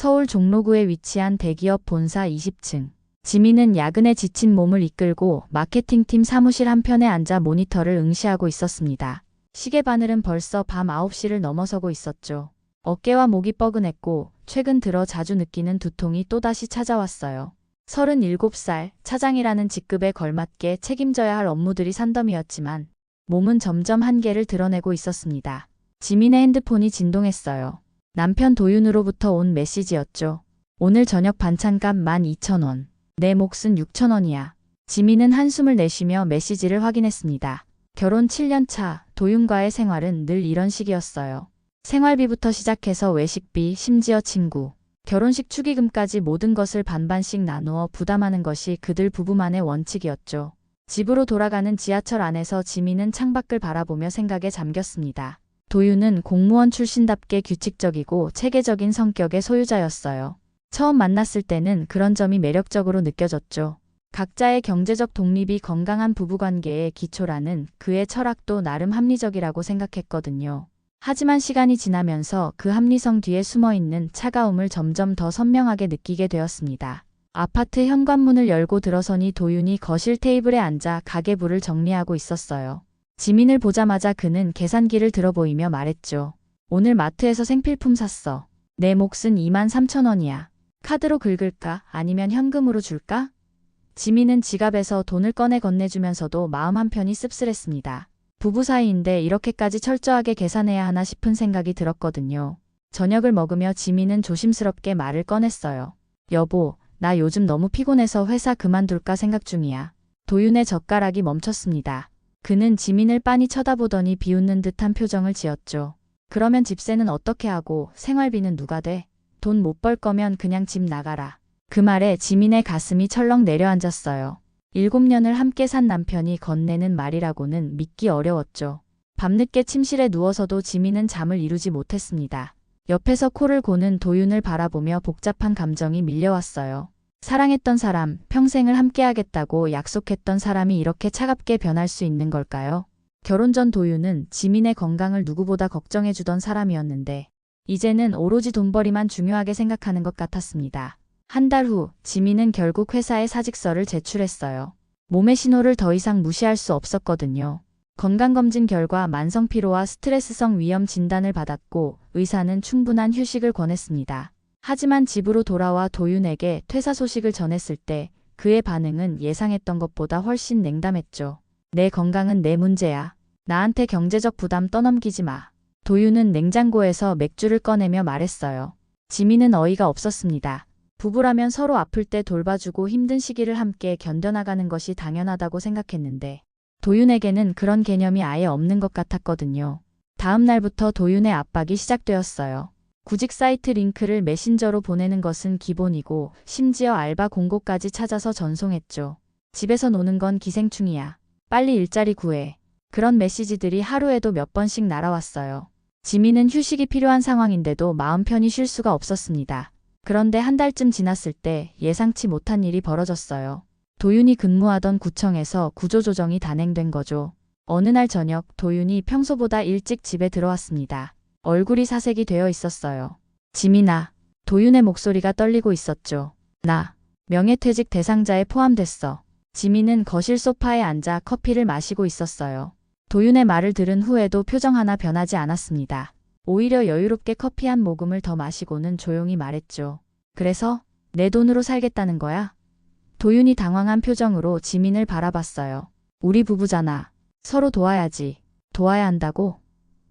서울 종로구에 위치한 대기업 본사 20층. 지민은 야근에 지친 몸을 이끌고 마케팅팀 사무실 한편에 앉아 모니터를 응시하고 있었습니다. 시계 바늘은 벌써 밤 9시를 넘어서고 있었죠. 어깨와 목이 뻐근했고 최근 들어 자주 느끼는 두통이 또다시 찾아왔어요. 37살, 차장이라는 직급에 걸맞게 책임져야 할 업무들이 산더미였지만 몸은 점점 한계를 드러내고 있었습니다. 지민의 핸드폰이 진동했어요. 남편 도윤으로부터 온 메시지였죠. 오늘 저녁 반찬값 12,000원. 내 몫은 6,000원이야. 지민은 한숨을 내쉬며 메시지를 확인했습니다. 결혼 7년 차 도윤과의 생활은 늘 이런 식이었어요. 생활비부터 시작해서 외식비, 심지어 친구, 결혼식 축의금까지 모든 것을 반반씩 나누어 부담하는 것이 그들 부부만의 원칙이었죠. 집으로 돌아가는 지하철 안에서 지민은 창밖을 바라보며 생각에 잠겼습니다. 도윤은 공무원 출신답게 규칙적이고 체계적인 성격의 소유자였어요. 처음 만났을 때는 그런 점이 매력적으로 느껴졌죠. 각자의 경제적 독립이 건강한 부부관계의 기초라는 그의 철학도 나름 합리적이라고 생각했거든요. 하지만 시간이 지나면서 그 합리성 뒤에 숨어있는 차가움을 점점 더 선명하게 느끼게 되었습니다. 아파트 현관문을 열고 들어서니 도윤이 거실 테이블에 앉아 가계부를 정리하고 있었어요. 지민을 보자마자 그는 계산기를 들어보이며 말했죠. 오늘 마트에서 생필품 샀어. 내 몫은 23,000원이야. 카드로 긁을까? 아니면 현금으로 줄까? 지민은 지갑에서 돈을 꺼내 건네주면서도 마음 한편이 씁쓸했습니다. 부부 사이인데 이렇게까지 철저하게 계산해야 하나 싶은 생각이 들었거든요. 저녁을 먹으며 지민은 조심스럽게 말을 꺼냈어요. 여보, 나 요즘 너무 피곤해서 회사 그만둘까 생각 중이야. 도윤의 젓가락이 멈췄습니다. 그는 지민을 빤히 쳐다보더니 비웃는 듯한 표정을 지었죠. 그러면 집세는 어떻게 하고 생활비는 누가 돼? 돈 못 벌 거면 그냥 집 나가라. 그 말에 지민의 가슴이 철렁 내려앉았어요. 7년을 함께 산 남편이 건네는 말이라고는 믿기 어려웠죠. 밤늦게 침실에 누워서도 지민은 잠을 이루지 못했습니다. 옆에서 코를 고는 도윤을 바라보며 복잡한 감정이 밀려왔어요. 사랑했던 사람, 평생을 함께하겠다고 약속했던 사람이 이렇게 차갑게 변할 수 있는 걸까요? 결혼 전 도윤은 지민의 건강을 누구보다 걱정해주던 사람이었는데 이제는 오로지 돈벌이만 중요하게 생각하는 것 같았습니다. 한 달 후 지민은 결국 회사에 사직서를 제출했어요. 몸의 신호를 더 이상 무시할 수 없었거든요. 건강검진 결과 만성피로와 스트레스성 위염 진단을 받았고 의사는 충분한 휴식을 권했습니다. 하지만 집으로 돌아와 도윤에게 퇴사 소식을 전했을 때 그의 반응은 예상했던 것보다 훨씬 냉담했죠. 내 건강은 내 문제야. 나한테 경제적 부담 떠넘기지 마. 도윤은 냉장고에서 맥주를 꺼내며 말했어요. 지민은 어이가 없었습니다. 부부라면 서로 아플 때 돌봐주고 힘든 시기를 함께 견뎌나가는 것이 당연하다고 생각했는데 도윤에게는 그런 개념이 아예 없는 것 같았거든요. 다음 날부터 도윤의 압박이 시작되었어요. 구직 사이트 링크를 메신저로 보내는 것은 기본이고 심지어 알바 공고까지 찾아서 전송했죠. 집에서 노는 건 기생충이야. 빨리 일자리 구해. 그런 메시지들이 하루에도 몇 번씩 날아왔어요. 지민은 휴식이 필요한 상황인데도 마음 편히 쉴 수가 없었습니다. 그런데 한 달쯤 지났을 때 예상치 못한 일이 벌어졌어요. 도윤이 근무하던 구청에서 구조조정이 단행된 거죠. 어느 날 저녁 도윤이 평소보다 일찍 집에 들어왔습니다. 얼굴이 사색이 되어 있었어요. 지민아. 도윤의 목소리가 떨리고 있었죠. 나 명예퇴직 대상자에 포함됐어. 지민은 거실 소파에 앉아 커피를 마시고 있었어요. 도윤의 말을 들은 후에도 표정 하나 변하지 않았습니다. 오히려 여유롭게 커피 한 모금을 더 마시고는 조용히 말했죠. 그래서 내 돈으로 살겠다는 거야? 도윤이 당황한 표정으로 지민을 바라봤어요. 우리 부부잖아. 서로 도와야지. 도와야 한다고?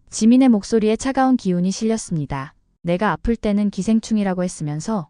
지민의 목소리에 차가운 기운이 실렸습니다. 내가 아플 때는 기생충이라고 했으면서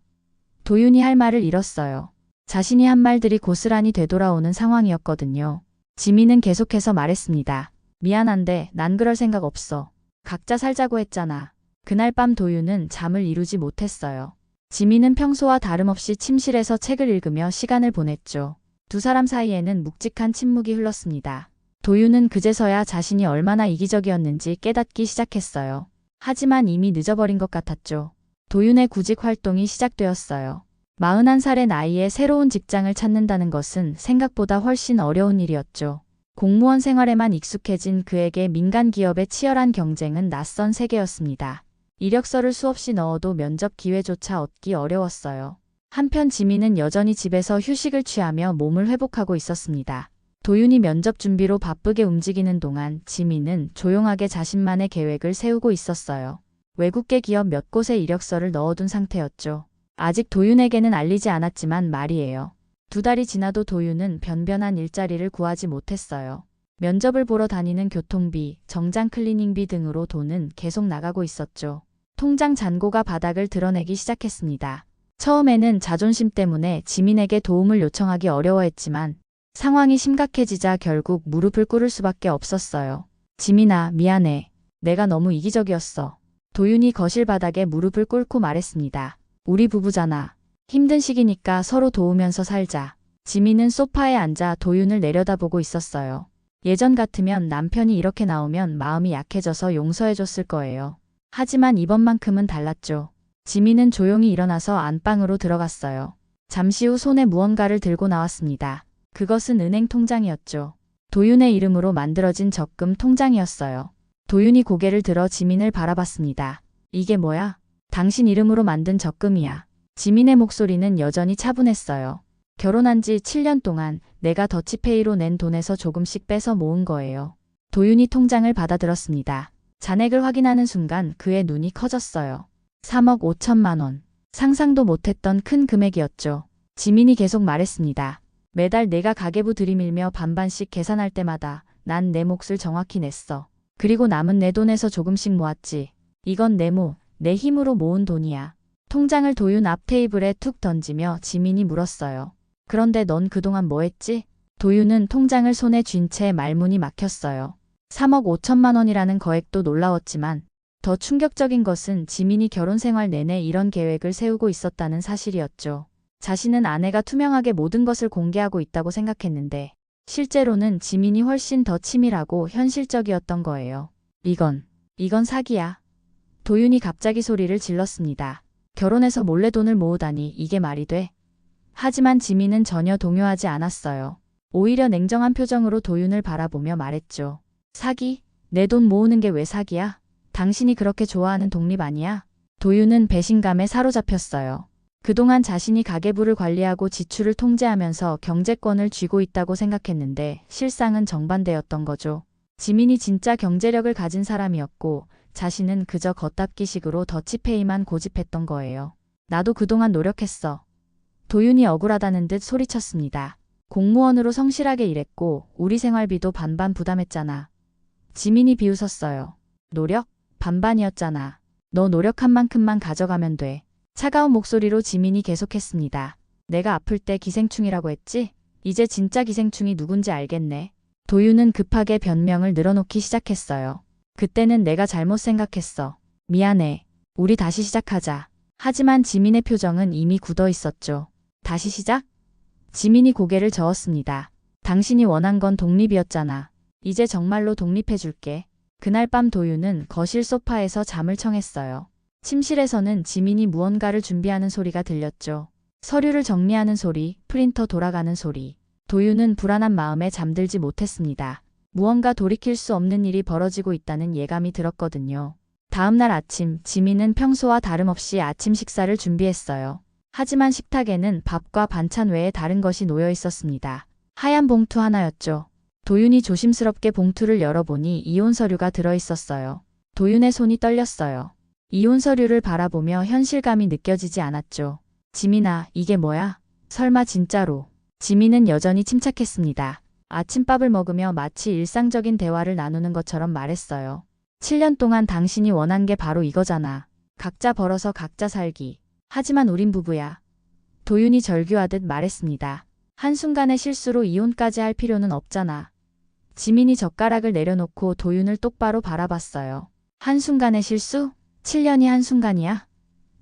도윤이 할 말을 잃었어요. 자신이 한 말들이 고스란히 되돌아오는 상황이었거든요. 지민은 계속해서 말했습니다. 미안한데 난 그럴 생각 없어. 각자 살자고 했잖아. 그날 밤 도윤은 잠을 이루지 못했어요. 지민은 평소와 다름없이 침실에서 책을 읽으며 시간을 보냈죠. 두 사람 사이에는 묵직한 침묵이 흘렀습니다. 도윤은 그제서야 자신이 얼마나 이기적이었는지 깨닫기 시작했어요. 하지만 이미 늦어버린 것 같았죠. 도윤의 구직 활동이 시작되었어요. 41살의 나이에 새로운 직장을 찾는다는 것은 생각보다 훨씬 어려운 일이었죠. 공무원 생활에만 익숙해진 그에게 민간 기업의 치열한 경쟁은 낯선 세계였습니다. 이력서를 수없이 넣어도 면접 기회조차 얻기 어려웠어요. 한편 지민은 여전히 집에서 휴식을 취하며 몸을 회복하고 있었습니다. 도윤이 면접 준비로 바쁘게 움직이는 동안 지민은 조용하게 자신만의 계획을 세우고 있었어요. 외국계 기업 몇 곳에 이력서를 넣어둔 상태였죠. 아직 도윤에게는 알리지 않았지만 말이에요. 2달이 지나도 도윤은 변변한 일자리를 구하지 못했어요. 면접을 보러 다니는 교통비, 정장 클리닝비 등으로 돈은 계속 나가고 있었죠. 통장 잔고가 바닥을 드러내기 시작했습니다. 처음에는 자존심 때문에 지민에게 도움을 요청하기 어려워했지만 상황이 심각해지자 결국 무릎을 꿇을 수밖에 없었어요. 지민아, 미안해. 내가 너무 이기적이었어. 도윤이 거실 바닥에 무릎을 꿇고 말했습니다. 우리 부부잖아. 힘든 시기니까 서로 도우면서 살자. 지민은 소파에 앉아 도윤을 내려다보고 있었어요. 예전 같으면 남편이 이렇게 나오면 마음이 약해져서 용서해줬을 거예요. 하지만 이번만큼은 달랐죠. 지민은 조용히 일어나서 안방으로 들어갔어요. 잠시 후 손에 무언가를 들고 나왔습니다. 그것은 은행 통장이었죠. 도윤의 이름으로 만들어진 적금 통장이었어요. 도윤이 고개를 들어 지민을 바라봤습니다. 이게 뭐야? 당신 이름으로 만든 적금이야. 지민의 목소리는 여전히 차분했어요. 결혼한 지 7년 동안 내가 더치페이로 낸 돈에서 조금씩 빼서 모은 거예요. 도윤이 통장을 받아들었습니다. 잔액을 확인하는 순간 그의 눈이 커졌어요. 3억 5천만 원. 상상도 못했던 큰 금액이었죠. 지민이 계속 말했습니다. 매달 내가 가계부 들이밀며 반반씩 계산할 때마다 난 내 몫을 정확히 냈어. 그리고 남은 내 돈에서 조금씩 모았지. 이건 내 힘으로 모은 돈이야. 통장을 도윤 앞 테이블에 툭 던지며 지민이 물었어요. 그런데 넌 그동안 뭐 했지? 도윤은 통장을 손에 쥔 채 말문이 막혔어요. 3억 5천만 원이라는 거액도 놀라웠지만 더 충격적인 것은 지민이 결혼 생활 내내 이런 계획을 세우고 있었다는 사실이었죠. 자신은 아내가 투명하게 모든 것을 공개하고 있다고 생각했는데 실제로는 지민이 훨씬 더 치밀하고 현실적이었던 거예요. 이건 사기야. 도윤이 갑자기 소리를 질렀습니다. 결혼해서 몰래 돈을 모으다니 이게 말이 돼? 하지만 지민은 전혀 동요하지 않았어요. 오히려 냉정한 표정으로 도윤을 바라보며 말했죠. 사기? 내 돈 모으는 게 왜 사기야? 당신이 그렇게 좋아하는 독립 아니야? 도윤은 배신감에 사로잡혔어요. 그동안 자신이 가계부를 관리하고 지출을 통제하면서 경제권을 쥐고 있다고 생각했는데 실상은 정반대였던 거죠. 지민이 진짜 경제력을 가진 사람이었고 자신은 그저 겉담기식으로 더치페이만 고집했던 거예요. 나도 그동안 노력했어. 도윤이 억울하다는 듯 소리쳤습니다. 공무원으로 성실하게 일했고 우리 생활비도 반반 부담했잖아. 지민이 비웃었어요. 노력? 반반이었잖아. 너 노력한 만큼만 가져가면 돼. 차가운 목소리로 지민이 계속했습니다. 내가 아플 때 기생충이라고 했지? 이제 진짜 기생충이 누군지 알겠네. 도윤은 급하게 변명을 늘어놓기 시작했어요. 그때는 내가 잘못 생각했어. 미안해. 우리 다시 시작하자. 하지만 지민의 표정은 이미 굳어 있었죠. 다시 시작? 지민이 고개를 저었습니다. 당신이 원한 건 독립이었잖아. 이제 정말로 독립해줄게. 그날 밤 도윤은 거실 소파에서 잠을 청했어요. 침실에서는 지민이 무언가를 준비하는 소리가 들렸죠. 서류를 정리하는 소리, 프린터 돌아가는 소리. 도윤은 불안한 마음에 잠들지 못했습니다. 무언가 돌이킬 수 없는 일이 벌어지고 있다는 예감이 들었거든요. 다음 날 아침, 지민은 평소와 다름없이 아침 식사를 준비했어요. 하지만 식탁에는 밥과 반찬 외에 다른 것이 놓여 있었습니다. 하얀 봉투 하나였죠. 도윤이 조심스럽게 봉투를 열어보니 이혼 서류가 들어있었어요. 도윤의 손이 떨렸어요. 이혼 서류를 바라보며 현실감이 느껴지지 않았죠. 지민아, 이게 뭐야? 설마 진짜로? 지민은 여전히 침착했습니다. 아침밥을 먹으며 마치 일상적인 대화를 나누는 것처럼 말했어요. 7년 동안 당신이 원한 게 바로 이거잖아. 각자 벌어서 각자 살기. 하지만 우린 부부야. 도윤이 절규하듯 말했습니다. 한순간의 실수로 이혼까지 할 필요는 없잖아. 지민이 젓가락을 내려놓고 도윤을 똑바로 바라봤어요. 한순간의 실수? 7년이 한순간이야?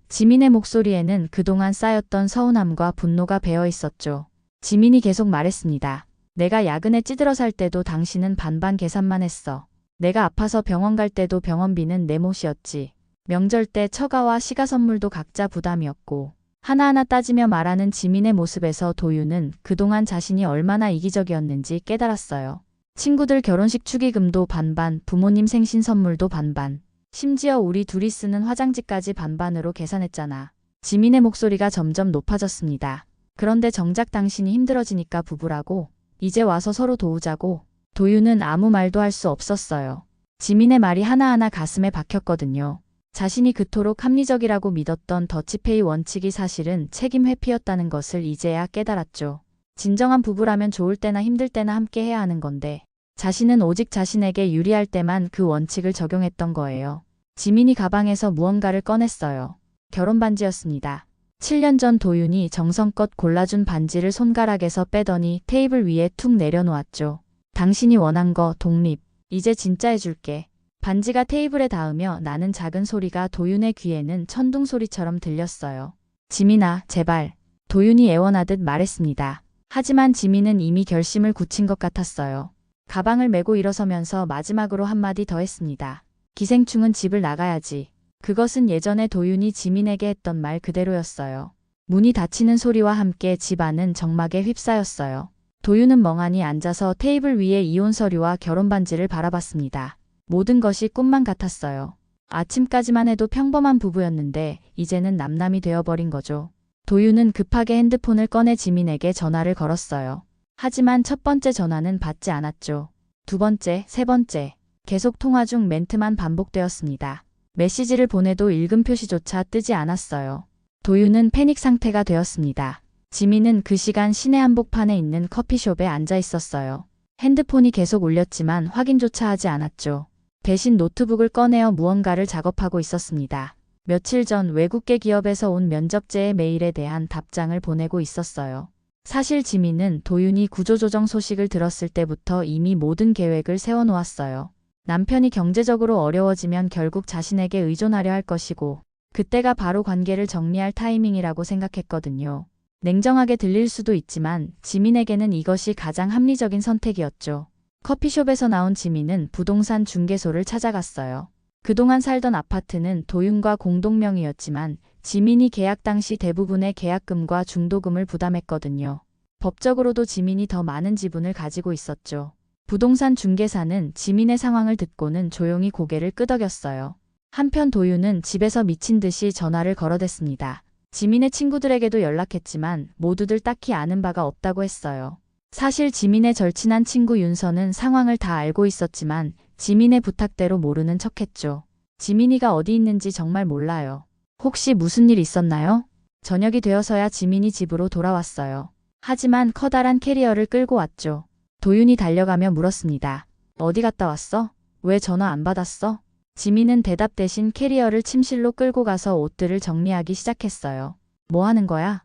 지민의 목소리에는 그동안 쌓였던 서운함과 분노가 배어 있었죠. 지민이 계속 말했습니다. 내가 야근에 찌들어 살 때도 당신은 반반 계산만 했어. 내가 아파서 병원 갈 때도 병원비는 내 몫이었지. 명절 때 처가와 시가 선물도 각자 부담이었고. 하나하나 따지며 말하는 지민의 모습에서 도윤은 그동안 자신이 얼마나 이기적이었는지 깨달았어요. 친구들 결혼식 축의금도 반반, 부모님 생신 선물도 반반. 심지어 우리 둘이 쓰는 화장지까지 반반으로 계산했잖아. 지민의 목소리가 점점 높아졌습니다. 그런데 정작 당신이 힘들어지니까 부부라고. 이제 와서 서로 도우자고. 도윤은 아무 말도 할 수 없었어요. 지민의 말이 하나하나 가슴에 박혔거든요. 자신이 그토록 합리적이라고 믿었던 더치페이 원칙이 사실은 책임 회피였다는 것을 이제야 깨달았죠. 진정한 부부라면 좋을 때나 힘들 때나 함께 해야 하는 건데 자신은 오직 자신에게 유리할 때만 그 원칙을 적용했던 거예요. 지민이 가방에서 무언가를 꺼냈어요. 결혼 반지였습니다. 7년 전 도윤이 정성껏 골라준 반지를 손가락에서 빼더니 테이블 위에 툭 내려놓았죠. 당신이 원한 거 독립. 이제 진짜 해줄게. 반지가 테이블에 닿으며 나는 작은 소리가 도윤의 귀에는 천둥 소리처럼 들렸어요. 지민아, 제발. 도윤이 애원하듯 말했습니다. 하지만 지민은 이미 결심을 굳힌 것 같았어요. 가방을 메고 일어서면서 마지막으로 한마디 더 했습니다. 기생충은 집을 나가야지. 그것은 예전에 도윤이 지민에게 했던 말 그대로였어요. 문이 닫히는 소리와 함께 집 안은 정막에 휩싸였어요. 도윤은 멍하니 앉아서 테이블 위에 이혼 서류와 결혼 반지를 바라봤습니다. 모든 것이 꿈만 같았어요. 아침까지만 해도 평범한 부부였는데 이제는 남남이 되어버린 거죠. 도윤은 급하게 핸드폰을 꺼내 지민에게 전화를 걸었어요. 하지만 첫 번째 전화는 받지 않았죠. 두 번째, 세 번째. 계속 통화 중 멘트만 반복되었습니다. 메시지를 보내도 읽음 표시조차 뜨지 않았어요. 도윤은 패닉 상태가 되었습니다. 지민은 그 시간 시내 한복판에 있는 커피숍에 앉아 있었어요. 핸드폰이 계속 울렸지만 확인조차 하지 않았죠. 대신 노트북을 꺼내어 무언가를 작업하고 있었습니다. 며칠 전 외국계 기업에서 온 면접자의 메일에 대한 답장을 보내고 있었어요. 사실 지민은 도윤이 구조조정 소식을 들었을 때부터 이미 모든 계획을 세워놓았어요. 남편이 경제적으로 어려워지면 결국 자신에게 의존하려 할 것이고 그때가 바로 관계를 정리할 타이밍이라고 생각했거든요. 냉정하게 들릴 수도 있지만 지민에게는 이것이 가장 합리적인 선택이었죠. 커피숍에서 나온 지민은 부동산 중개소를 찾아갔어요. 그동안 살던 아파트는 도윤과 공동명의였지만 지민이 계약 당시 대부분의 계약금과 중도금을 부담했거든요. 법적으로도 지민이 더 많은 지분을 가지고 있었죠. 부동산 중개사는 지민의 상황을 듣고는 조용히 고개를 끄덕였어요. 한편 도윤은 집에서 미친 듯이 전화를 걸어댔습니다. 지민의 친구들에게도 연락했지만 모두들 딱히 아는 바가 없다고 했어요. 사실 지민의 절친한 친구 윤서는 상황을 다 알고 있었지만 지민의 부탁대로 모르는 척했죠. 지민이가 어디 있는지 정말 몰라요. 혹시 무슨 일 있었나요? 저녁이 되어서야 지민이 집으로 돌아왔어요. 하지만 커다란 캐리어를 끌고 왔죠. 도윤이 달려가며 물었습니다. 어디 갔다 왔어? 왜 전화 안 받았어? 지민은 대답 대신 캐리어를 침실로 끌고 가서 옷들을 정리하기 시작했어요. 뭐 하는 거야?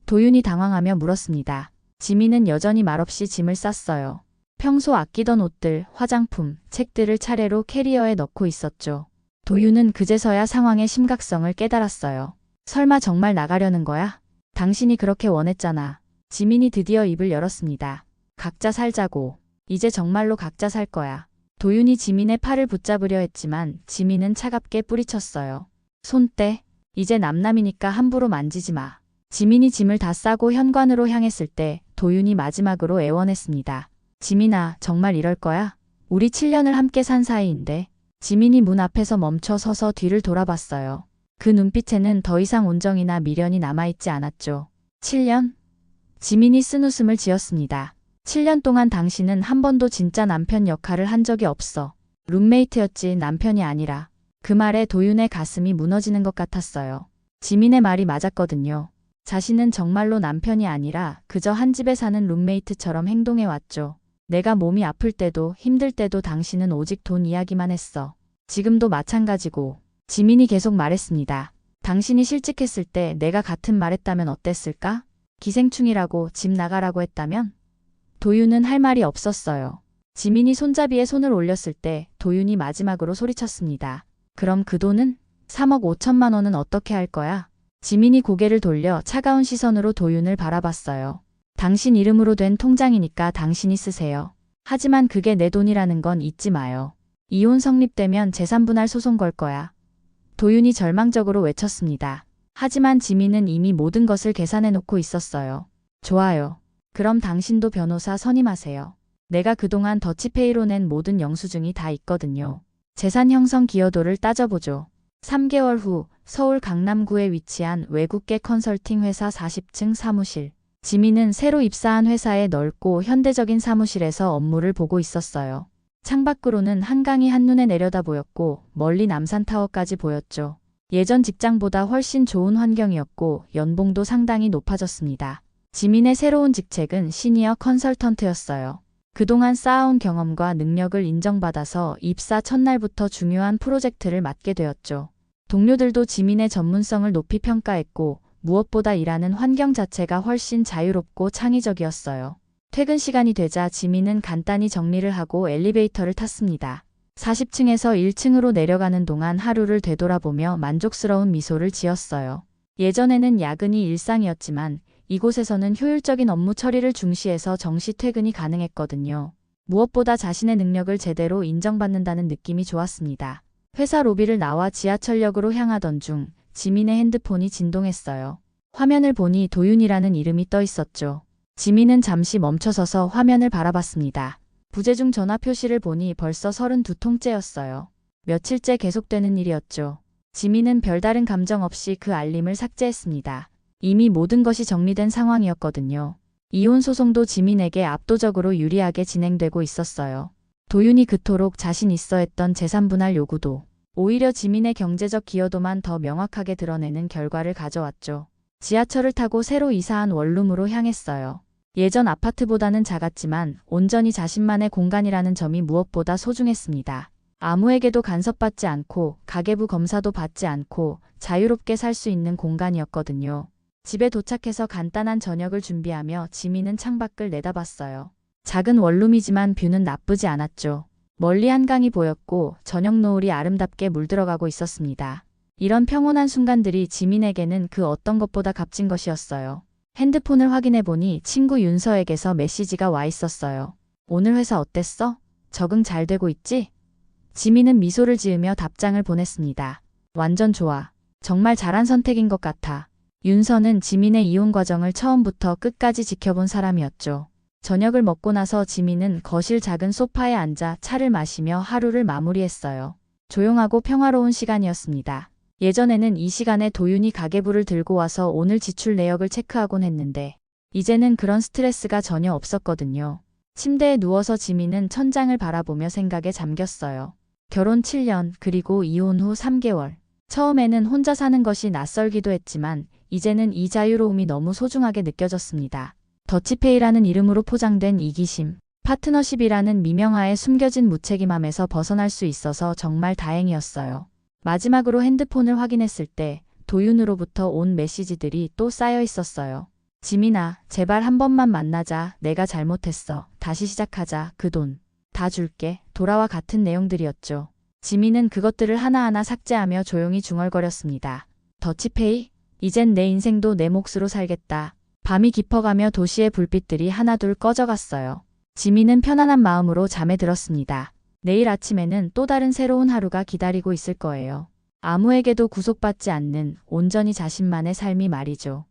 도윤이 당황하며 물었습니다. 지민은 여전히 말없이 짐을 쌌어요. 평소 아끼던 옷들, 화장품, 책들을 차례로 캐리어에 넣고 있었죠. 도윤은 그제서야 상황의 심각성을 깨달았어요. 설마 정말 나가려는 거야? 당신이 그렇게 원했잖아. 지민이 드디어 입을 열었습니다. 각자 살자고. 이제 정말로 각자 살 거야. 도윤이 지민의 팔을 붙잡으려 했지만 지민은 차갑게 뿌리쳤어요. 손 떼. 이제 남남이니까 함부로 만지지 마. 지민이 짐을 다 싸고 현관으로 향했을 때 도윤이 마지막으로 애원했습니다. 지민아, 정말 이럴 거야? 우리 7년을 함께 산 사이인데. 지민이 문 앞에서 멈춰 서서 뒤를 돌아봤어요. 그 눈빛에는 더 이상 온정이나 미련이 남아있지 않았죠. 7년? 지민이 쓴웃음을 지었습니다. 7년 동안 당신은 한 번도 진짜 남편 역할을 한 적이 없어. 룸메이트였지 남편이 아니라. 그 말에 도윤의 가슴이 무너지는 것 같았어요. 지민의 말이 맞았거든요. 자신은 정말로 남편이 아니라 그저 한 집에 사는 룸메이트처럼 행동해왔죠. 내가 몸이 아플 때도 힘들 때도 당신은 오직 돈 이야기만 했어. 지금도 마찬가지고. 지민이 계속 말했습니다. 당신이 실직했을 때 내가 같은 말했다면 어땠을까? 기생충이라고 집 나가라고 했다면? 도윤은 할 말이 없었어요. 지민이 손잡이에 손을 올렸을 때 도윤이 마지막으로 소리쳤습니다. 그럼 그 돈은? 3억 5천만 원은 어떻게 할 거야? 지민이 고개를 돌려 차가운 시선으로 도윤을 바라봤어요. 당신 이름으로 된 통장이니까 당신이 쓰세요. 하지만 그게 내 돈이라는 건 잊지 마요. 이혼 성립되면 재산분할 소송 걸 거야. 도윤이 절망적으로 외쳤습니다. 하지만 지민은 이미 모든 것을 계산해 놓고 있었어요. 좋아요. 그럼 당신도 변호사 선임하세요. 내가 그동안 더치페이로 낸 모든 영수증이 다 있거든요. 재산 형성 기여도를 따져보죠. 3개월 후 서울 강남구에 위치한 외국계 컨설팅 회사 40층 사무실. 지민은 새로 입사한 회사의 넓고 현대적인 사무실에서 업무를 보고 있었어요. 창밖으로는 한강이 한눈에 내려다 보였고 멀리 남산타워까지 보였죠. 예전 직장보다 훨씬 좋은 환경이었고 연봉도 상당히 높아졌습니다. 지민의 새로운 직책은 시니어 컨설턴트였어요. 그동안 쌓아온 경험과 능력을 인정받아서 입사 첫날부터 중요한 프로젝트를 맡게 되었죠. 동료들도 지민의 전문성을 높이 평가했고 무엇보다 일하는 환경 자체가 훨씬 자유롭고 창의적이었어요. 퇴근 시간이 되자 지민은 간단히 정리를 하고 엘리베이터를 탔습니다. 40층에서 1층으로 내려가는 동안 하루를 되돌아보며 만족스러운 미소를 지었어요. 예전에는 야근이 일상이었지만 이곳에서는 효율적인 업무 처리를 중시해서 정시 퇴근이 가능했거든요. 무엇보다 자신의 능력을 제대로 인정받는다는 느낌이 좋았습니다. 회사 로비를 나와 지하철역으로 향하던 중 지민의 핸드폰이 진동했어요. 화면을 보니 도윤이라는 이름이 떠 있었죠. 지민은 잠시 멈춰서서 화면을 바라봤습니다. 부재중 전화 표시를 보니 벌써 32통째였어요. 며칠째 계속되는 일이었죠. 지민은 별다른 감정 없이 그 알림을 삭제했습니다. 이미 모든 것이 정리된 상황이었거든요. 이혼 소송도 지민에게 압도적으로 유리하게 진행되고 있었어요. 도윤이 그토록 자신 있어 했던 재산 분할 요구도 오히려 지민의 경제적 기여도만 더 명확하게 드러내는 결과를 가져왔죠. 지하철을 타고 새로 이사한 원룸으로 향했어요. 예전 아파트보다는 작았지만 온전히 자신만의 공간이라는 점이 무엇보다 소중했습니다. 아무에게도 간섭받지 않고 가계부 검사도 받지 않고 자유롭게 살 수 있는 공간이었거든요. 집에 도착해서 간단한 저녁을 준비하며 지민은 창밖을 내다봤어요. 작은 원룸이지만 뷰는 나쁘지 않았죠. 멀리 한강이 보였고 저녁 노을이 아름답게 물들어가고 있었습니다. 이런 평온한 순간들이 지민에게는 그 어떤 것보다 값진 것이었어요. 핸드폰을 확인해보니 친구 윤서에게서 메시지가 와 있었어요. 오늘 회사 어땠어? 적응 잘 되고 있지? 지민은 미소를 지으며 답장을 보냈습니다. 완전 좋아. 정말 잘한 선택인 것 같아. 윤서는 지민의 이혼 과정을 처음부터 끝까지 지켜본 사람이었죠. 저녁을 먹고 나서 지민은 거실 작은 소파에 앉아 차를 마시며 하루를 마무리했어요. 조용하고 평화로운 시간이었습니다. 예전에는 이 시간에 도윤이 가계부를 들고 와서 오늘 지출 내역을 체크하곤 했는데 이제는 그런 스트레스가 전혀 없었거든요. 침대에 누워서 지민은 천장을 바라보며 생각에 잠겼어요. 결혼 7년 그리고 이혼 후 3개월. 처음에는 혼자 사는 것이 낯설기도 했지만 이제는 이 자유로움이 너무 소중하게 느껴졌습니다. 더치페이라는 이름으로 포장된 이기심, 파트너십이라는 미명하에 숨겨진 무책임함에서 벗어날 수 있어서 정말 다행이었어요. 마지막으로 핸드폰을 확인했을 때 도윤으로부터 온 메시지들이 또 쌓여 있었어요. 지민아, 제발 한 번만 만나자. 내가 잘못했어. 다시 시작하자. 그 돈 다 줄게. 돌아와 같은 내용들이었죠. 지민은 그것들을 하나하나 삭제하며 조용히 중얼거렸습니다. 더치페이? 이젠 내 인생도 내 몫으로 살겠다. 밤이 깊어가며 도시의 불빛들이 하나둘 꺼져갔어요. 지민은 편안한 마음으로 잠에 들었습니다. 내일 아침에는 또 다른 새로운 하루가 기다리고 있을 거예요. 아무에게도 구속받지 않는 온전히 자신만의 삶이 말이죠.